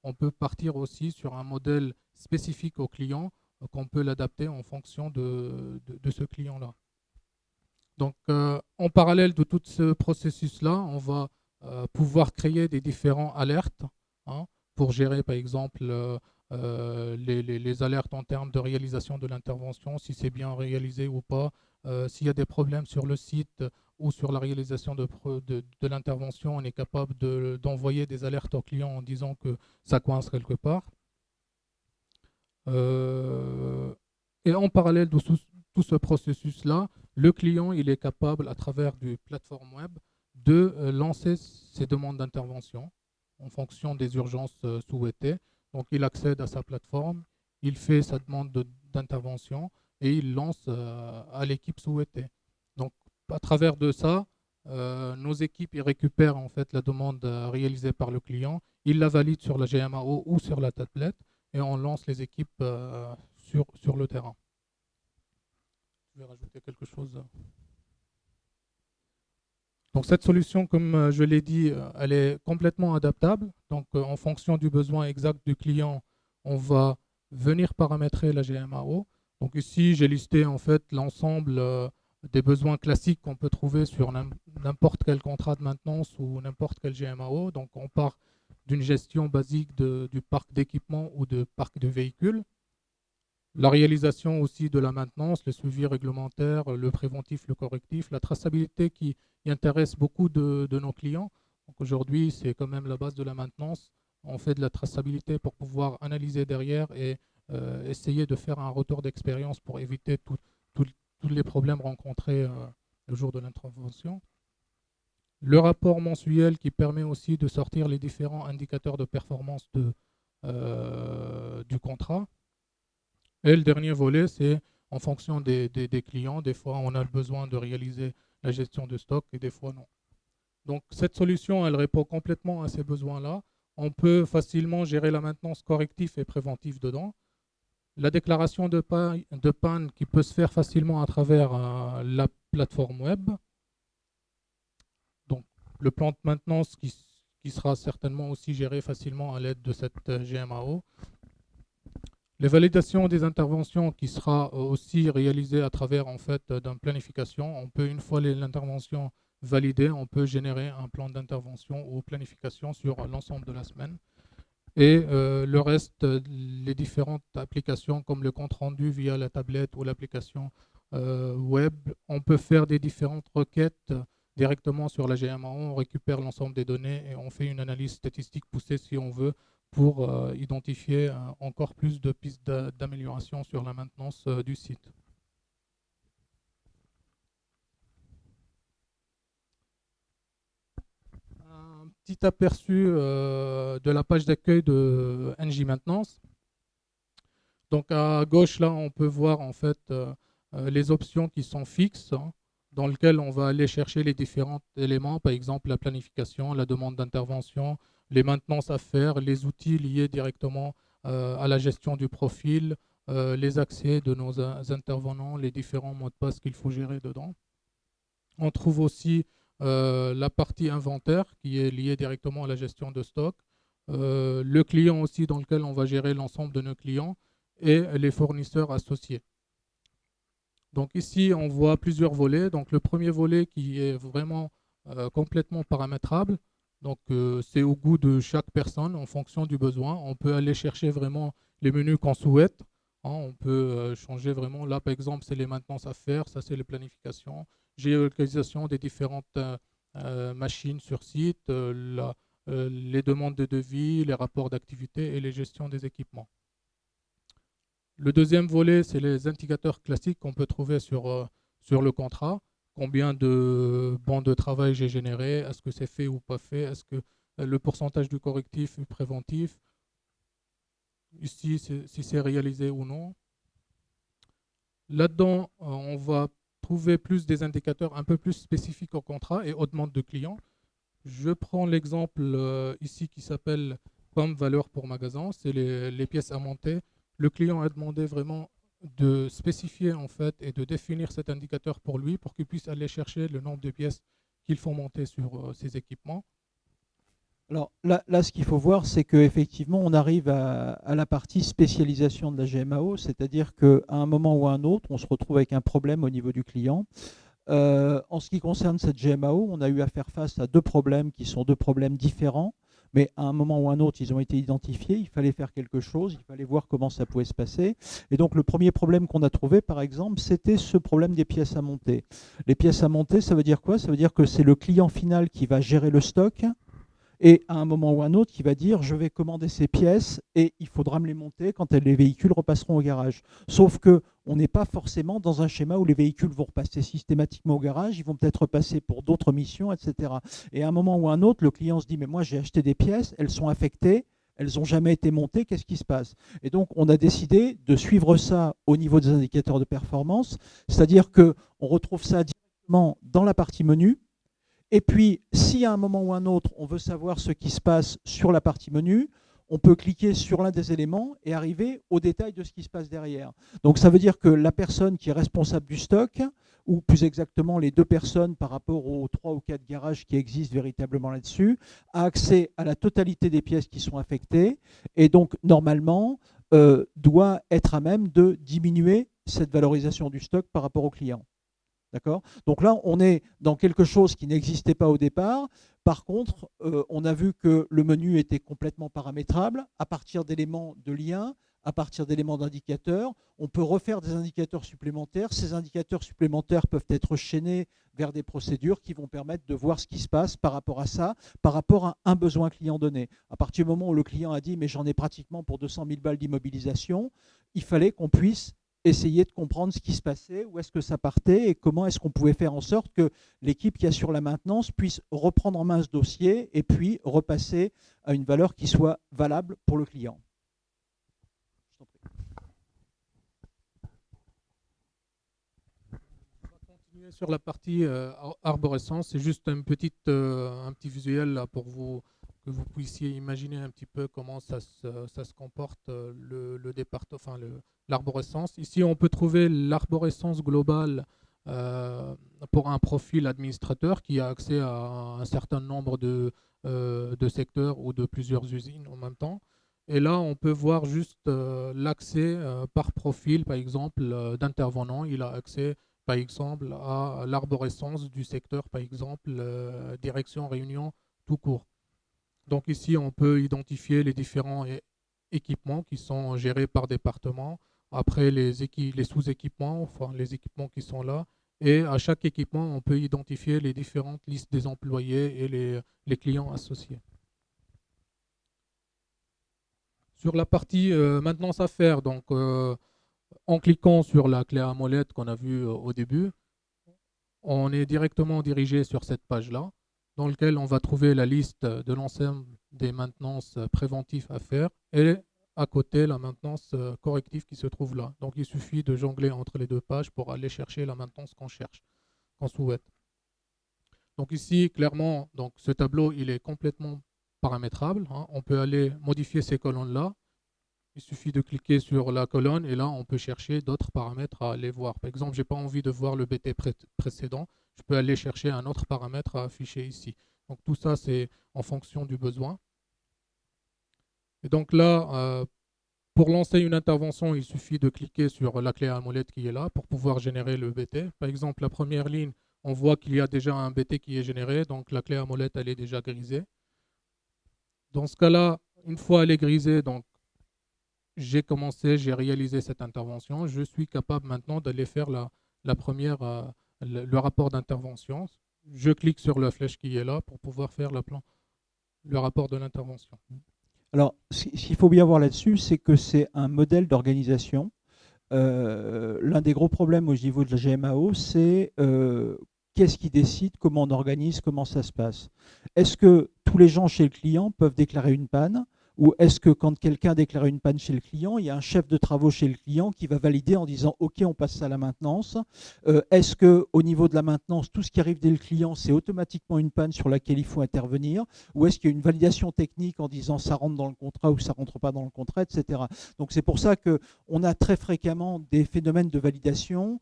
on peut partir aussi sur un modèle spécifique au client qu'on peut l'adapter en fonction de ce client-là. Donc, en parallèle de tout ce processus-là, on va pouvoir créer des différents alertes hein, pour gérer, par exemple, les alertes en termes de réalisation de l'intervention, si c'est bien réalisé ou pas, s'il y a des problèmes sur le site ou sur la réalisation de l'intervention, on est capable d'envoyer des alertes aux clients en disant que ça coince quelque part. Et en parallèle de tout ce processus-là, le client il est capable, à travers du plateforme web, de lancer ses demandes d'intervention en fonction des urgences souhaitées. Donc, il accède à sa plateforme, il fait sa demande d'intervention et il lance à l'équipe souhaitée. Donc, à travers de ça, nos équipes ils récupèrent en fait la demande réalisée par le client, ils la valident sur la GMAO ou sur la tablette et on lance les équipes sur le terrain. Je vais rajouter quelque chose. Donc cette solution, comme je l'ai dit, elle est complètement adaptable. Donc en fonction du besoin exact du client, on va venir paramétrer la GMAO. Donc ici, j'ai listé en fait l'ensemble des besoins classiques qu'on peut trouver sur n'importe quel contrat de maintenance ou n'importe quel GMAO. Donc on part d'une gestion basique du parc d'équipement ou de parc de véhicules. La réalisation aussi de la maintenance, le suivi réglementaire, le préventif, le correctif, la traçabilité qui intéresse beaucoup de nos clients. Donc aujourd'hui, c'est quand même la base de la maintenance. On fait de la traçabilité pour pouvoir analyser derrière et essayer de faire un retour d'expérience pour éviter tous les problèmes rencontrés le jour de l'intervention. Le rapport mensuel qui permet aussi de sortir les différents indicateurs de performance du contrat. Et le dernier volet, c'est en fonction des clients. Des fois, on a le besoin de réaliser la gestion de stock et des fois, non. Donc, cette solution, elle répond complètement à ces besoins-là. On peut facilement gérer la maintenance corrective et préventive dedans. La déclaration de panne qui peut se faire facilement à travers la plateforme web. Donc, le plan de maintenance qui sera certainement aussi géré facilement à l'aide de cette GMAO. Les validations des interventions qui sera aussi réalisée à travers en fait d'une planification. On peut, une fois l'intervention validée, on peut générer un plan d'intervention ou planification sur l'ensemble de la semaine. Et le reste, les différentes applications comme le compte rendu via la tablette ou l'application web, on peut faire des différentes requêtes directement sur la GMAO. On récupère l'ensemble des données et on fait une analyse statistique poussée si on veut, pour identifier encore plus de pistes d'amélioration sur la maintenance du site. Un petit aperçu de la page d'accueil de NJ Maintenance. Donc à gauche, là, on peut voir en fait les options qui sont fixes, hein, dans lesquelles on va aller chercher les différents éléments, par exemple la planification, la demande d'intervention, les maintenances à faire, les outils liés directement à la gestion du profil, les accès de nos intervenants, les différents mots de passe qu'il faut gérer dedans. On trouve aussi la partie inventaire qui est liée directement à la gestion de stock, le client aussi dans lequel on va gérer l'ensemble de nos clients et les fournisseurs associés. Donc ici, on voit plusieurs volets. Donc le premier volet qui est vraiment complètement paramétrable. Donc c'est au goût de chaque personne en fonction du besoin. On peut aller chercher vraiment les menus qu'on souhaite. Hein, on peut changer vraiment. Là, par exemple, c'est les maintenances à faire. Ça, c'est les planifications. Géolocalisation des différentes machines sur site. les demandes de devis, les rapports d'activité et les gestions des équipements. Le deuxième volet, c'est les indicateurs classiques qu'on peut trouver sur le contrat. Combien de bons de travail j'ai généré, est-ce que c'est fait ou pas fait, est-ce que le pourcentage du correctif est préventif, ici si c'est réalisé ou non. Là-dedans, on va trouver plus des indicateurs un peu plus spécifiques au contrat et aux demandes de clients. Je prends l'exemple ici qui s'appelle pomme valeur pour magasin, c'est les pièces à monter. Le client a demandé vraiment de spécifier en fait et de définir cet indicateur pour lui pour qu'il puisse aller chercher le nombre de pièces qu'il faut monter sur ses équipements. Alors là, ce qu'il faut voir, c'est qu'effectivement, on arrive à la partie spécialisation de la GMAO, c'est-à-dire qu'à un moment ou à un autre, on se retrouve avec un problème au niveau du client. En ce qui concerne cette GMAO, on a eu à faire face à deux problèmes qui sont deux problèmes différents, mais à un moment ou à un autre, ils ont été identifiés, il fallait faire quelque chose, il fallait voir comment ça pouvait se passer. Et donc le premier problème qu'on a trouvé, par exemple, c'était ce problème des pièces à monter. Les pièces à monter, ça veut dire quoi? Ça veut dire que c'est le client final qui va gérer le stock, et à un moment ou un autre, qui va dire je vais commander ces pièces et il faudra me les monter quand les véhicules repasseront au garage. Sauf qu'on n'est pas forcément dans un schéma où les véhicules vont repasser systématiquement au garage, ils vont peut-être repasser pour d'autres missions, etc. Et à un moment ou un autre, le client se dit mais moi j'ai acheté des pièces, elles sont affectées, elles n'ont jamais été montées, qu'est-ce qui se passe? Et donc on a décidé de suivre ça au niveau des indicateurs de performance, c'est-à-dire qu'on retrouve ça directement dans la partie menu. Et puis, si à un moment ou un autre, on veut savoir ce qui se passe sur la partie menu, on peut cliquer sur l'un des éléments et arriver au détail de ce qui se passe derrière. Donc ça veut dire que la personne qui est responsable du stock, ou plus exactement les deux personnes par rapport aux 3 ou 4 garages qui existent véritablement là-dessus, a accès à la totalité des pièces qui sont affectées et donc normalement doit être à même de diminuer cette valorisation du stock par rapport au client. D'accord? Donc là, on est dans quelque chose qui n'existait pas au départ. Par contre, on a vu que le menu était complètement paramétrable à partir d'éléments de lien, à partir d'éléments d'indicateurs. On peut refaire des indicateurs supplémentaires. Ces indicateurs supplémentaires peuvent être chaînés vers des procédures qui vont permettre de voir ce qui se passe par rapport à ça, par rapport à un besoin client donné. À partir du moment où le client a dit « mais j'en ai pratiquement pour 200 000 balles d'immobilisation », il fallait qu'on puisse essayer de comprendre ce qui se passait, où est-ce que ça partait et comment est-ce qu'on pouvait faire en sorte que l'équipe qui assure la maintenance puisse reprendre en main ce dossier et puis repasser à une valeur qui soit valable pour le client. On va continuer sur la partie arborescence. C'est juste un petit visuel là pour vous que vous puissiez imaginer un petit peu comment ça se comporte, l'arborescence. Ici, on peut trouver l'arborescence globale pour un profil administrateur qui a accès à un certain nombre de secteurs ou de plusieurs usines en même temps. Et là, on peut voir juste l'accès par profil, par exemple, d'intervenant. Il a accès, par exemple, à l'arborescence du secteur, par exemple, direction, réunion, tout court. Donc ici, on peut identifier les différents équipements qui sont gérés par département. Après, les sous-équipements, enfin les équipements qui sont là. Et à chaque équipement, on peut identifier les différentes listes des employés et les clients associés. Sur la partie maintenance à faire, donc en cliquant sur la clé à molette qu'on a vue au début, on est directement dirigé sur cette page-là, dans laquelle on va trouver la liste de l'ensemble des maintenances préventives à faire et à côté la maintenance corrective qui se trouve là. Donc il suffit de jongler entre les deux pages pour aller chercher la maintenance qu'on cherche, qu'on souhaite. Donc ici, clairement, donc, ce tableau il est complètement paramétrable. Hein. On peut aller modifier ces colonnes-là. Il suffit de cliquer sur la colonne et là, on peut chercher d'autres paramètres à aller voir. Par exemple, je n'ai pas envie de voir le BT précédent. Je peux aller chercher un autre paramètre à afficher ici. Donc tout ça, c'est en fonction du besoin. Et donc là, pour lancer une intervention, il suffit de cliquer sur la clé à molette qui est là pour pouvoir générer le BT. Par exemple, la première ligne, on voit qu'il y a déjà un BT qui est généré, donc la clé à molette, elle est déjà grisée. Dans ce cas-là, une fois elle est grisée, donc j'ai réalisé cette intervention. Je suis capable maintenant d'aller faire le rapport d'intervention. Je clique sur la flèche qui est là pour pouvoir faire le plan le rapport de l'intervention. Alors, ce qu'il faut bien voir là-dessus, c'est que c'est un modèle d'organisation. L'un des gros problèmes au niveau de la GMAO, c'est qu'est-ce qui décide, comment on organise, comment ça se passe. Est-ce que tous les gens chez le client peuvent déclarer une panne, ou est-ce que quand quelqu'un déclare une panne chez le client, il y a un chef de travaux chez le client qui va valider en disant « Ok, on passe ça à la maintenance ». Est-ce qu'au niveau de la maintenance, tout ce qui arrive dès le client, c'est automatiquement une panne sur laquelle il faut intervenir, ou est-ce qu'il y a une validation technique en disant « ça rentre dans le contrat » ou « ça ne rentre pas dans le contrat », etc. Donc c'est pour ça qu'on a très fréquemment des phénomènes de validation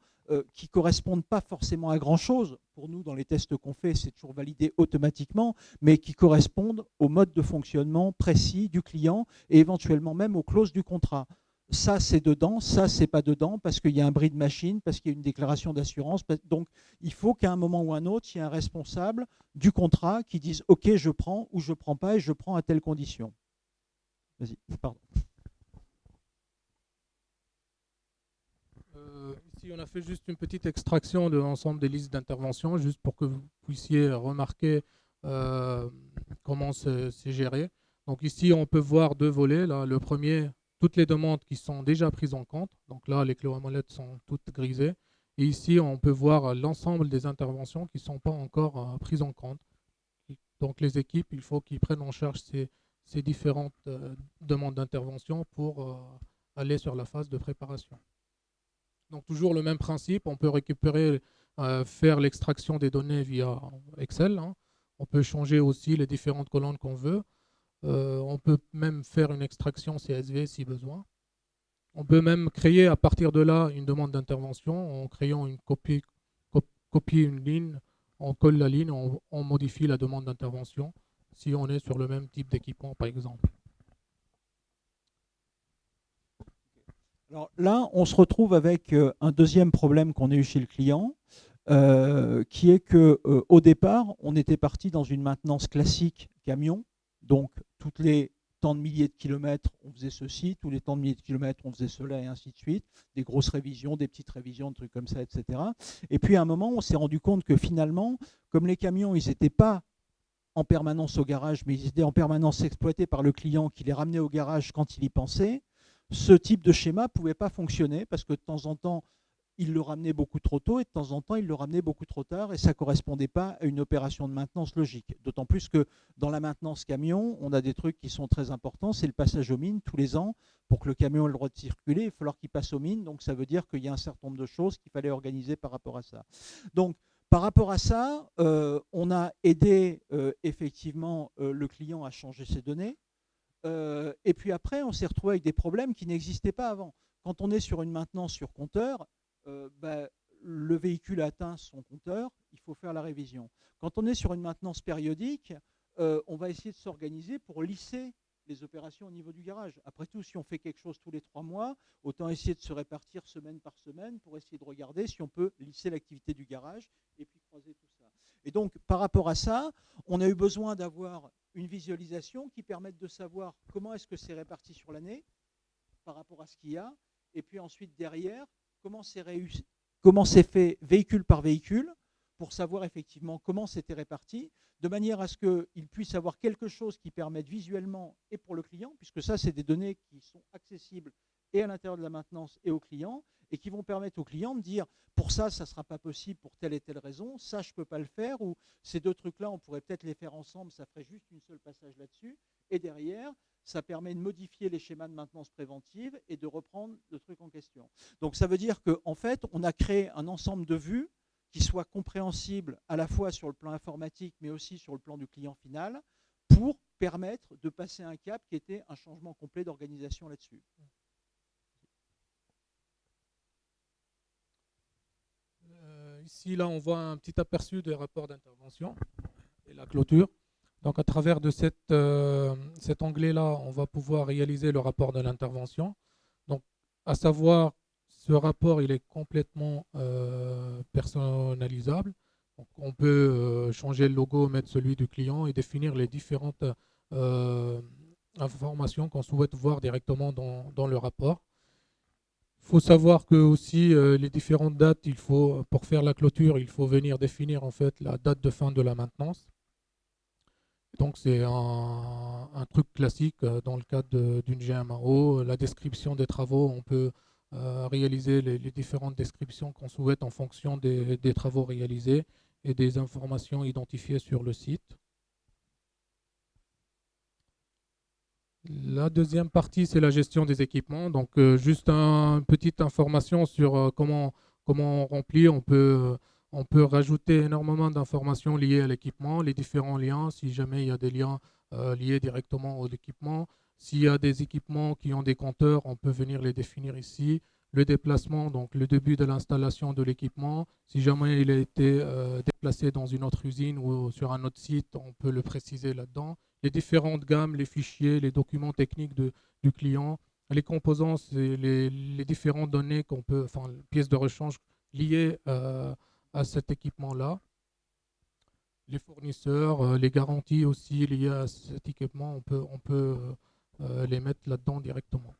qui ne correspondent pas forcément à grand-chose. Pour nous, dans les tests qu'on fait, c'est toujours validé automatiquement, mais qui correspondent au mode de fonctionnement précis du client et éventuellement même aux clauses du contrat. Ça, c'est dedans, ça, c'est pas dedans, parce qu'il y a un bris de machine, parce qu'il y a une déclaration d'assurance. Donc, il faut qu'à un moment ou un autre, il y ait un responsable du contrat qui dise « Ok, je prends » ou « je prends pas » et « je prends à telle condition ». Vas-y, pardon. Ici, on a fait juste une petite extraction de l'ensemble des listes d'intervention, juste pour que vous puissiez remarquer comment c'est géré. Donc ici, on peut voir deux volets. Là, le premier, toutes les demandes qui sont déjà prises en compte. Donc là, les clés à molette sont toutes grisées. Et ici, on peut voir l'ensemble des interventions qui ne sont pas encore prises en compte. Donc les équipes, il faut qu'ils prennent en charge ces différentes demandes d'intervention pour aller sur la phase de préparation. Donc toujours le même principe, on peut récupérer, faire l'extraction des données via Excel. Hein. On peut changer aussi les différentes colonnes qu'on veut. On peut même faire une extraction CSV si besoin. On peut même créer à partir de là une demande d'intervention en créant une copie une ligne, on colle la ligne, on modifie la demande d'intervention si on est sur le même type d'équipement par exemple. Alors là, on se retrouve avec un deuxième problème qu'on a eu chez le client, qui est qu'au départ, on était parti dans une maintenance classique camion. Donc, toutes les temps de milliers de kilomètres, on faisait ceci, tous les temps de milliers de kilomètres, on faisait cela, et ainsi de suite. Des grosses révisions, des petites révisions, des trucs comme ça, etc. Et puis, à un moment, on s'est rendu compte que finalement, comme les camions, ils n'étaient pas en permanence au garage, mais ils étaient en permanence exploités par le client qui les ramenait au garage quand il y pensait, ce type de schéma ne pouvait pas fonctionner parce que de temps en temps, il le ramenait beaucoup trop tôt et de temps en temps, il le ramenait beaucoup trop tard et ça ne correspondait pas à une opération de maintenance logique. D'autant plus que dans la maintenance camion, on a des trucs qui sont très importants, c'est le passage aux mines tous les ans. Pour que le camion ait le droit de circuler, il va falloir qu'il passe aux mines, donc ça veut dire qu'il y a un certain nombre de choses qu'il fallait organiser par rapport à ça. Donc, par rapport à ça, on a aidé effectivement le client à changer ses données. Et puis après, on s'est retrouvé avec des problèmes qui n'existaient pas avant. Quand on est sur une maintenance sur compteur, le véhicule a atteint son compteur, il faut faire la révision. Quand on est sur une maintenance périodique, on va essayer de s'organiser pour lisser les opérations au niveau du garage. Après tout, si on fait quelque chose tous les 3 mois, autant essayer de se répartir semaine par semaine pour essayer de regarder si on peut lisser l'activité du garage et puis croiser tout ça. Et donc, par rapport à ça, on a eu besoin d'avoir une visualisation qui permette de savoir comment est-ce que c'est réparti sur l'année par rapport à ce qu'il y a, et puis ensuite derrière, comment c'est fait véhicule par véhicule pour savoir effectivement comment c'était réparti, de manière à ce qu'il puisse avoir quelque chose qui permette visuellement et pour le client, puisque ça, c'est des données qui sont accessibles et à l'intérieur de la maintenance et au client, et qui vont permettre au client de dire pour ça, ça ne sera pas possible pour telle et telle raison, ça, je ne peux pas le faire, ou ces deux trucs-là, on pourrait peut-être les faire ensemble, ça ferait juste une seule passage là-dessus, et derrière, ça permet de modifier les schémas de maintenance préventive et de reprendre le truc en question. Donc ça veut dire qu'en fait, on a créé un ensemble de vues qui soient compréhensibles à la fois sur le plan informatique, mais aussi sur le plan du client final, pour permettre de passer un cap qui était un changement complet d'organisation là-dessus. Ici, là, on voit un petit aperçu des rapports d'intervention et la clôture. Donc, à travers de cet onglet-là, on va pouvoir réaliser le rapport de l'intervention. Donc, à savoir, ce rapport, il est complètement personnalisable. Donc, on peut changer le logo, mettre celui du client et définir les différentes informations qu'on souhaite voir directement dans le rapport. Il faut savoir que aussi les différentes dates, pour faire la clôture, il faut venir définir en fait la date de fin de la maintenance. Donc c'est un truc classique dans le cadre d'une GMAO. La description des travaux, on peut réaliser les différentes descriptions qu'on souhaite en fonction des travaux réalisés et des informations identifiées sur le site. La deuxième partie, c'est la gestion des équipements. Donc, juste une petite information sur comment on remplit. On peut rajouter énormément d'informations liées à l'équipement, les différents liens, si jamais il y a des liens liés directement à l'équipement. S'il y a des équipements qui ont des compteurs, on peut venir les définir ici. Le déplacement, donc le début de l'installation de l'équipement. Si jamais il a été déplacé dans une autre usine ou sur un autre site, on peut le préciser là-dedans. Les différentes gammes, les fichiers, les documents techniques du client, les composants, les différentes données qu'on peut, enfin, les pièces de rechange liées à cet équipement-là. Les fournisseurs, les garanties aussi liées à cet équipement, on peut les mettre là-dedans directement.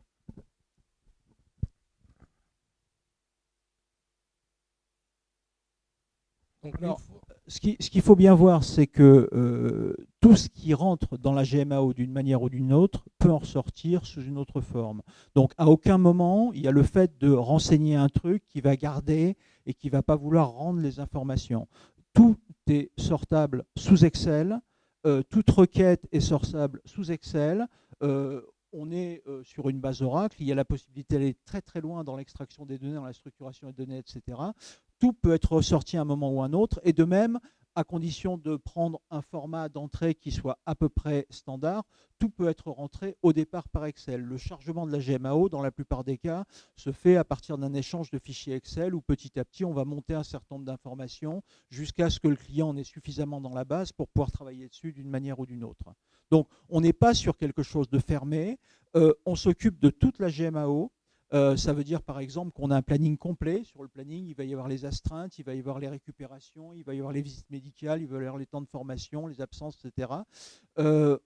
Donc, alors, ce qu'il faut bien voir, c'est que tout ce qui rentre dans la GMAO d'une manière ou d'une autre peut en ressortir sous une autre forme. Donc à aucun moment, il y a le fait de renseigner un truc qui va garder et qui ne va pas vouloir rendre les informations. Tout est sortable sous Excel, toute requête est sortable sous Excel. On est sur une base Oracle, il y a la possibilité d'aller très très loin dans l'extraction des données, dans la structuration des données, etc. Tout peut être ressorti à un moment ou à un autre, et de même, à condition de prendre un format d'entrée qui soit à peu près standard, tout peut être rentré au départ par Excel. Le chargement de la GMAO, dans la plupart des cas, se fait à partir d'un échange de fichiers Excel où petit à petit, on va monter un certain nombre d'informations jusqu'à ce que le client en ait suffisamment dans la base pour pouvoir travailler dessus d'une manière ou d'une autre. Donc, on n'est pas sur quelque chose de fermé. On s'occupe de toute la GMAO. Ça veut dire par exemple qu'on a un planning complet. Sur le planning, il va y avoir les astreintes, il va y avoir les récupérations, il va y avoir les visites médicales, il va y avoir les temps de formation, les absences, etc.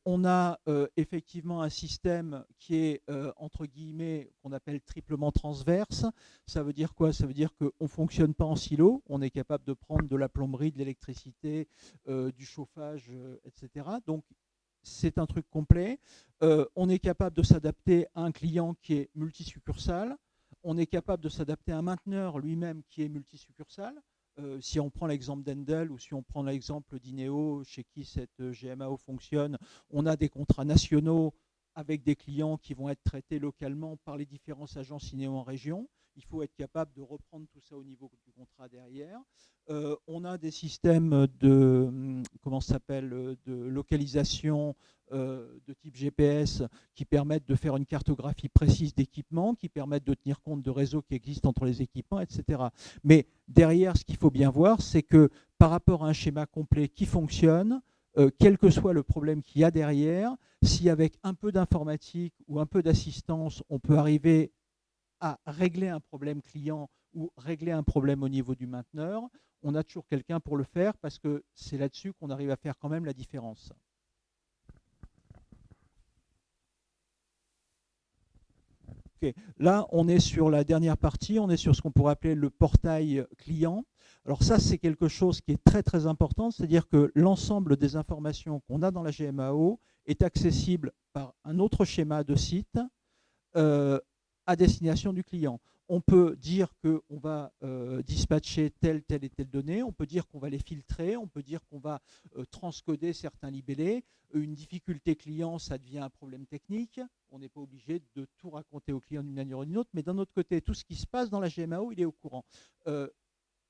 On a effectivement un système qui est, entre guillemets, qu'on appelle triplement transverse. Ça veut dire quoi? Ça veut dire qu'on ne fonctionne pas en silo. On est capable de prendre de la plomberie, de l'électricité, du chauffage, etc. Donc, c'est un truc complet. On est capable de s'adapter à un client qui est multisuccursale. On est capable de s'adapter à un mainteneur lui-même qui est multisuccursale. Si on prend l'exemple d'Endel ou si on prend l'exemple d'Ineo, chez qui cette GMAO fonctionne, on a des contrats nationaux avec des clients qui vont être traités localement par les différentes agences Ineo en région. Il faut être capable de reprendre tout ça au niveau du contrat derrière. On a des systèmes de, de localisation de type GPS qui permettent de faire une cartographie précise d'équipements, qui permettent de tenir compte de réseaux qui existent entre les équipements, etc. Mais derrière, ce qu'il faut bien voir, c'est que par rapport à un schéma complet qui fonctionne, quel que soit le problème qu'il y a derrière, si avec un peu d'informatique ou un peu d'assistance, on peut arriver à régler un problème client ou régler un problème au niveau du mainteneur, on a toujours quelqu'un pour le faire parce que c'est là-dessus qu'on arrive à faire quand même la différence. Okay. Là, on est sur la dernière partie, on est sur ce qu'on pourrait appeler le portail client. Alors ça, c'est quelque chose qui est très très important, c'est-à-dire que l'ensemble des informations qu'on a dans la GMAO est accessible par un autre schéma de site à destination du client. On peut dire qu'on va dispatcher telle et telle donnée, on peut dire qu'on va les filtrer, on peut dire qu'on va transcoder certains libellés. Une difficulté client, ça devient un problème technique. On n'est pas obligé de tout raconter au client d'une manière ou d'une autre, mais d'un autre côté, tout ce qui se passe dans la GMAO, il est au courant.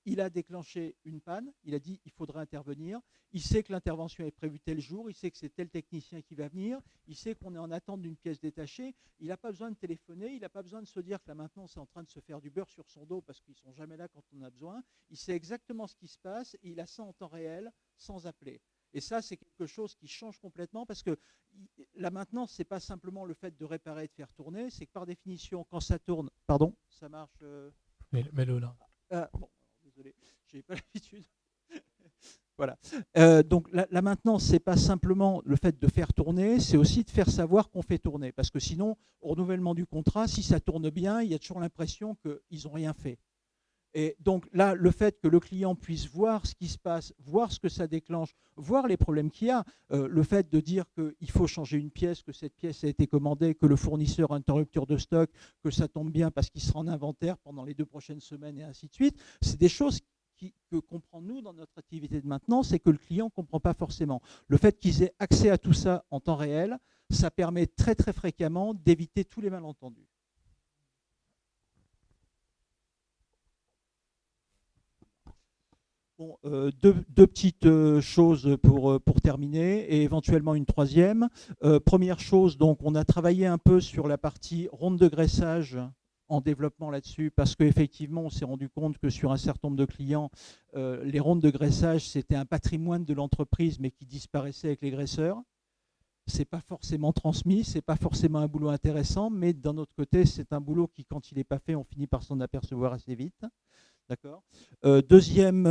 Il a déclenché une panne, il a dit il faudrait intervenir, il sait que l'intervention est prévue tel jour, il sait que c'est tel technicien qui va venir, il sait qu'on est en attente d'une pièce détachée, il n'a pas besoin de téléphoner, il n'a pas besoin de se dire que là maintenant c'est en train de se faire du beurre sur son dos parce qu'ils ne sont jamais là quand on a besoin, il sait exactement ce qui se passe et il a ça en temps réel sans appeler. Et ça, c'est quelque chose qui change complètement parce que la maintenance, ce n'est pas simplement le fait de réparer et de faire tourner, c'est que par définition, quand ça tourne, pardon, ça marche. Mets-le là. Bon. Désolé, je n'ai pas l'habitude. Voilà. Donc la maintenance, ce n'est pas simplement le fait de faire tourner, c'est aussi de faire savoir qu'on fait tourner. Parce que sinon, au renouvellement du contrat, si ça tourne bien, il y a toujours l'impression qu'ils n'ont rien fait. Et donc là, le fait que le client puisse voir ce qui se passe, voir ce que ça déclenche, voir les problèmes qu'il y a, le fait de dire qu'il faut changer une pièce, que cette pièce a été commandée, que le fournisseur a une rupture de stock, que ça tombe bien parce qu'il sera en inventaire pendant les 2 prochaines semaines et ainsi de suite, c'est des choses que comprend nous dans notre activité de maintenance et que le client ne comprend pas forcément. Le fait qu'ils aient accès à tout ça en temps réel, ça permet très très fréquemment d'éviter tous les malentendus. Bon, deux petites choses pour terminer et éventuellement une troisième. Première chose, donc, on a travaillé un peu sur la partie ronde de graissage en développement là-dessus parce qu'effectivement, on s'est rendu compte que sur un certain nombre de clients, les rondes de graissage, c'était un patrimoine de l'entreprise mais qui disparaissait avec les graisseurs. C'est pas forcément transmis, c'est pas forcément un boulot intéressant, mais d'un autre côté, c'est un boulot qui, quand il n'est pas fait, on finit par s'en apercevoir assez vite. D'accord. Deuxième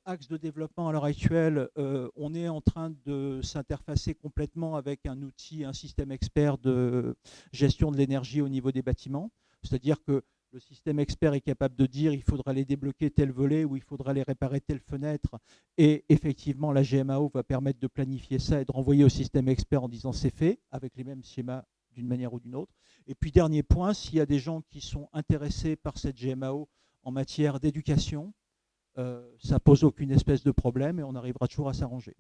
axe de développement à l'heure actuelle, on est en train de s'interfacer complètement avec un outil, un système expert de gestion de l'énergie au niveau des bâtiments. C'est-à-dire que le système expert est capable de dire il faudra aller débloquer tel volet ou il faudra aller réparer telle fenêtre. Et effectivement, la GMAO va permettre de planifier ça et de renvoyer au système expert en disant c'est fait, avec les mêmes schémas d'une manière ou d'une autre. Et puis dernier point, s'il y a des gens qui sont intéressés par cette GMAO en matière d'éducation, ça pose aucune espèce de problème et on arrivera toujours à s'arranger.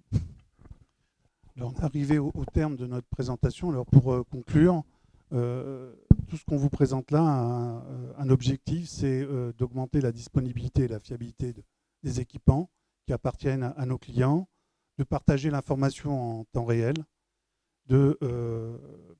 Alors, on est arrivé au terme de notre présentation. Alors, pour conclure, tout ce qu'on vous présente là a un objectif, c'est d'augmenter la disponibilité et la fiabilité des équipements qui appartiennent à nos clients, de partager l'information en temps réel, de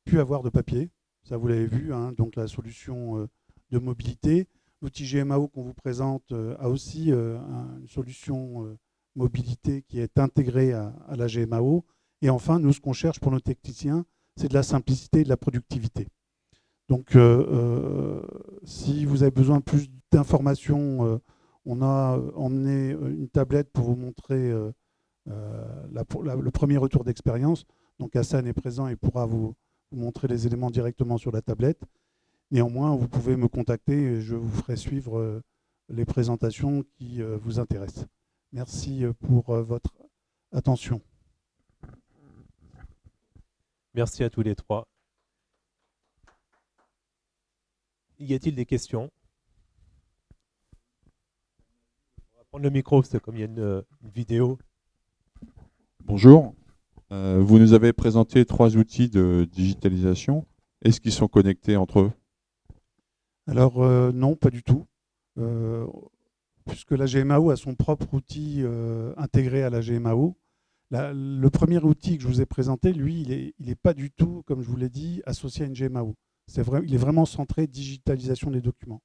plus avoir de papier. Ça, vous l'avez vu, hein, donc la solution de mobilité. L'outil GMAO qu'on vous présente a aussi une solution mobilité qui est intégrée à la GMAO. Et enfin, nous, ce qu'on cherche pour nos techniciens, c'est de la simplicité et de la productivité. Donc, si vous avez besoin de plus d'informations, on a emmené une tablette pour vous montrer le premier retour d'expérience. Donc, Hassan est présent et pourra vous montrer les éléments directement sur la tablette. Néanmoins, vous pouvez me contacter et je vous ferai suivre les présentations qui vous intéressent. Merci pour votre attention. Merci à tous les trois. Y a-t-il des questions? On va prendre le micro, c'est comme il y a une vidéo. Bonjour. Vous nous avez présenté 3 outils de digitalisation. Est-ce qu'ils sont connectés entre eux? Alors non, pas du tout. Puisque la GMAO a son propre outil intégré à la GMAO. Le premier outil que je vous ai présenté, lui, il n'est pas du tout, comme je vous l'ai dit, associé à une GMAO. Il est vraiment centré digitalisation des documents.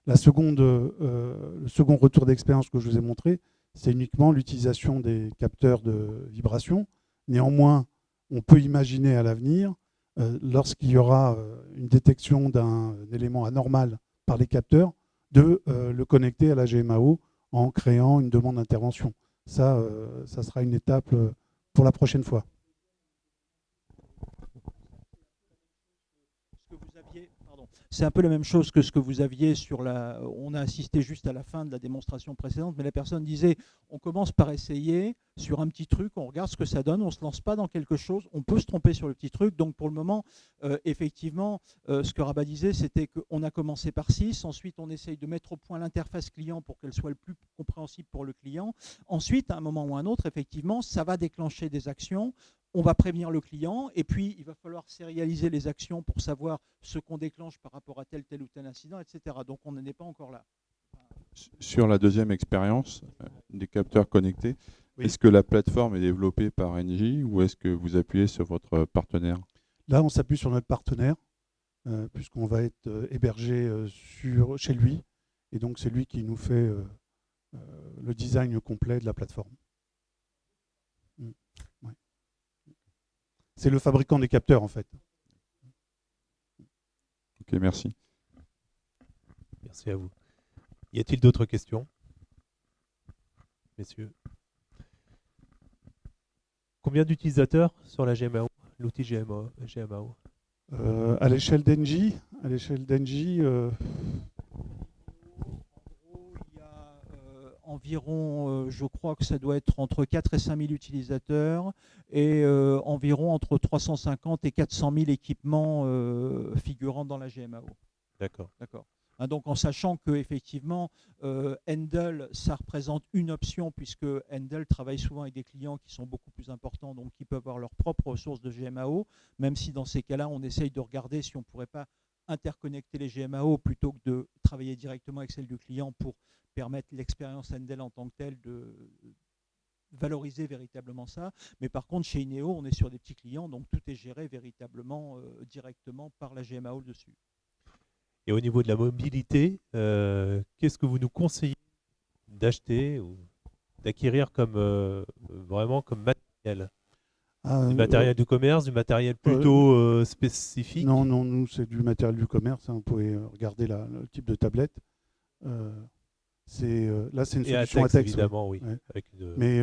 Le second retour d'expérience que je vous ai montré, c'est uniquement l'utilisation des capteurs de vibration. Néanmoins, on peut imaginer à l'avenir, lorsqu'il y aura une détection d'un élément anormal par les capteurs, de le connecter à la GMAO en créant une demande d'intervention. Ça sera une étape pour la prochaine fois. C'est un peu la même chose que ce que vous aviez sur la... On a assisté juste à la fin de la démonstration précédente, mais la personne disait, on commence par essayer sur un petit truc, on regarde ce que ça donne, on ne se lance pas dans quelque chose, on peut se tromper sur le petit truc. Donc pour le moment, effectivement, ce que Rabat disait, c'était qu'on a commencé par 6, ensuite on essaye de mettre au point l'interface client pour qu'elle soit le plus compréhensible pour le client. Ensuite, à un moment ou à un autre, effectivement, ça va déclencher des actions. On va prévenir le client et puis il va falloir sérialiser les actions pour savoir ce qu'on déclenche par rapport à tel ou tel incident, etc. Donc on n'en est pas encore là. Sur la deuxième expérience des capteurs connectés, oui. Est-ce que la plateforme est développée par Engie ou est-ce que vous appuyez sur votre partenaire? Là, on s'appuie sur notre partenaire puisqu'on va être hébergé chez lui. Et donc c'est lui qui nous fait le design complet de la plateforme. Ouais. C'est le fabricant des capteurs, en fait. Ok, merci. Merci à vous. Y a-t-il d'autres questions, messieurs? Combien d'utilisateurs sur la GMAO, l'outil GMAO? À l'échelle d'Engie, environ, je crois que ça doit être entre 4 et 5 000 utilisateurs et environ entre 350 et 400 000 équipements figurant dans la GMAO. D'accord. D'accord. Hein, donc en sachant que effectivement Handle, ça représente une option puisque Handle travaille souvent avec des clients qui sont beaucoup plus importants, donc qui peuvent avoir leur propre ressource de GMAO, même si dans ces cas-là, on essaye de regarder si on ne pourrait pas interconnecter les GMAO plutôt que de travailler directement avec celle du client pour permettre l'expérience Handle en tant que telle de valoriser véritablement ça. Mais par contre, chez Ineo, on est sur des petits clients, donc tout est géré véritablement directement par la GMAO dessus. Et au niveau de la mobilité, qu'est-ce que vous nous conseillez d'acheter ou d'acquérir comme vraiment comme matériel? Du matériel du commerce, du matériel plutôt spécifique? Non, nous c'est du matériel du commerce. Hein, vous pouvez regarder le type de tablette. Là, c'est une solution Atex, Atex, évidemment, oui. Ouais. Avec une... Mais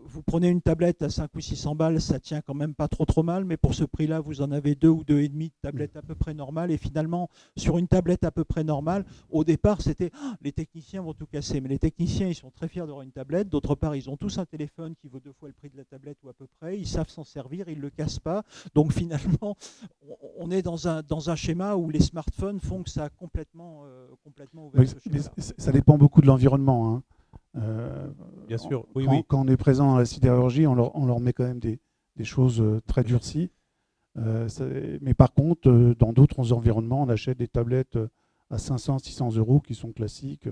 vous prenez une tablette à 5 ou 600 balles, ça tient quand même pas trop mal, mais pour ce prix-là, vous en avez 2 ou 2,5 de tablettes à peu près normales. Et finalement, sur une tablette à peu près normale, au départ, c'était les techniciens vont tout casser. Mais les techniciens, ils sont très fiers d'avoir une tablette. D'autre part, ils ont tous un téléphone qui vaut 2 fois le prix de la tablette ou à peu près. Ils savent s'en servir, ils ne le cassent pas. Donc finalement, on est dans un schéma où les smartphones font que ça a complètement ouvert ce schéma. Ça dépend beaucoup de l'environnement. Hein. Bien sûr, oui, quand on est présent dans la sidérurgie, on leur met quand même des choses très durcies. Mais par contre, dans d'autres environnements, on achète des tablettes à 500-600 euros qui sont classiques.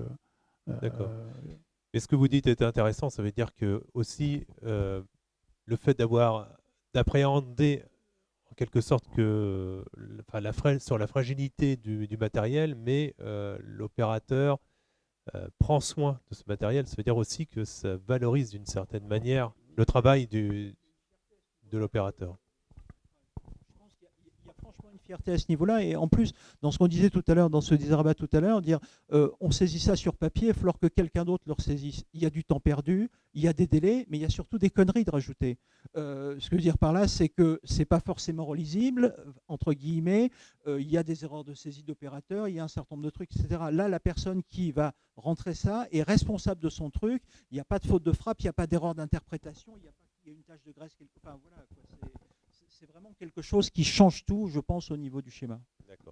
D'accord. Et ce que vous dites est intéressant, ça veut dire que aussi le fait d'appréhender en quelque sorte que, sur la fragilité du matériel, mais l'opérateur prend soin de ce matériel, ça veut dire aussi que ça valorise d'une certaine manière le travail de l'opérateur. Je pense qu'il y a franchement une fierté à ce niveau-là. Et en plus, dans ce qu'on disait tout à l'heure, dans ce que disait Rabat tout à l'heure, dire on saisit ça sur papier, il va falloir que quelqu'un d'autre le saisisse. Il y a du temps perdu, il y a des délais, mais il y a surtout des conneries de rajouter. Ce que je veux dire par là, c'est que ce n'est pas forcément relisible, entre guillemets. Il y a des erreurs de saisie d'opérateur, il y a un certain nombre de trucs, etc. Là, la personne qui va rentrer ça est responsable de son truc. Il n'y a pas de faute de frappe, il n'y a pas d'erreur d'interprétation, il y a une tache de graisse quelque part. Voilà, quoi. C'est vraiment quelque chose qui change tout, je pense, au niveau du schéma. D'accord.